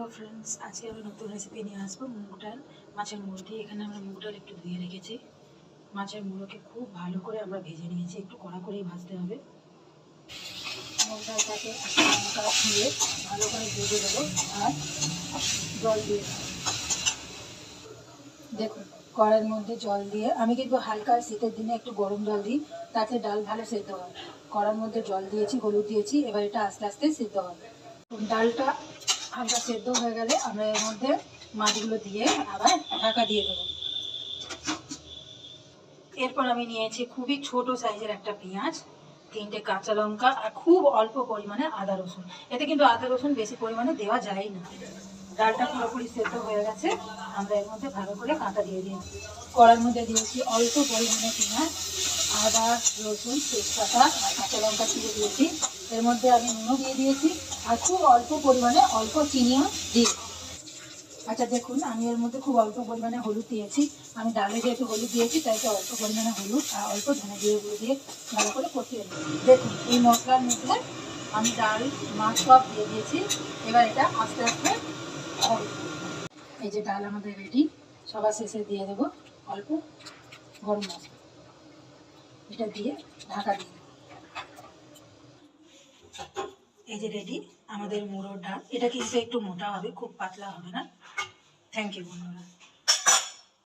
Hello friends, আজকে আমরা নতুন রেসিপি নিয়ে আসবো মুগ ডাল মাছের মুড়ো দিয়ে। এখানে আমরা মুগ ডাল একটু ধুয়ে রেখেছি। মাছের মুড়োকে খুব ভালো করে আমরা ভেজে নিয়েছি, একটু কড়া করেই ভাজতে হবে। মুগ ডালটাকে লঙ্কা দিয়ে ভালো করে ভেজে দেবো আর জল দিয়ে দেবো। দেখুন, কড়াইয়ের মধ্যে জল দিয়ে, আমি কিন্তু হালকা শীতের দিনে একটু গরম জল দিই, তাতে ডাল ভালো সেদ্ধ হয়। কড়ার মধ্যে জল দিয়েছি, হলুদ দিয়েছি, এবার এটা আস্তে আস্তে সেদ্ধ হবে। ডালটা হালকা সেদ্ধ হয়ে গেলে আমরা এর মধ্যে মাছগুলো দিয়ে আবার ঢাকা দিয়ে দেবো। এরপর আমি নিয়েছি খুবই ছোট সাইজের একটা পেঁয়াজ, 3টে কাঁচা লঙ্কা আর খুব অল্প পরিমাণে আদা রসুন। এতে কিন্তু আদা রসুন বেশি পরিমাণে দেওয়া যায় না। ডালটা পুরোপুরি সেদ্ধ হয়ে গেছে, আমরা এর মধ্যে ভালো করে কাঁটা দিয়ে দিয়েছি। কড়ার মধ্যে দিয়েছি অল্প পরিমাণে পেঁয়াজ, আদা রসুন তেজপাতা আর কাঁচা লঙ্কা ছিঁড়ে দিয়েছি। এর মধ্যে আমি নুনও দিয়ে দিয়েছি আর খুব অল্প পরিমাণে অল্প চিনিও দিই। আচ্ছা দেখুন, আমি এর মধ্যে খুব অল্প পরিমাণে হলুদ দিয়েছি। আমি ডালে যেহেতু হলুদ দিয়েছি তাই তো অল্প পরিমাণে হলুদ আর অল্প ধনে জিরে দিয়ে ভালো করে কষিয়ে নিই। দেখুন, এই মশলার মধ্যে আমি ডাল মাছ সব দিয়ে দিয়েছি। এবার এটা আস্তে আস্তে হবে। এই যে ডাল আমাদের রেডি, সবার শেষে দিয়ে দেবো অল্প গরম মশলা, এটা দিয়ে ঢাকা দিয়ে দেবো। এই যে রেডি আমাদের মুড়োর ডাল। এটা কিন্তু একটু মোটা হবে, খুব পাতলা হবে না। থ্যাংক ইউ বন্ধুরা।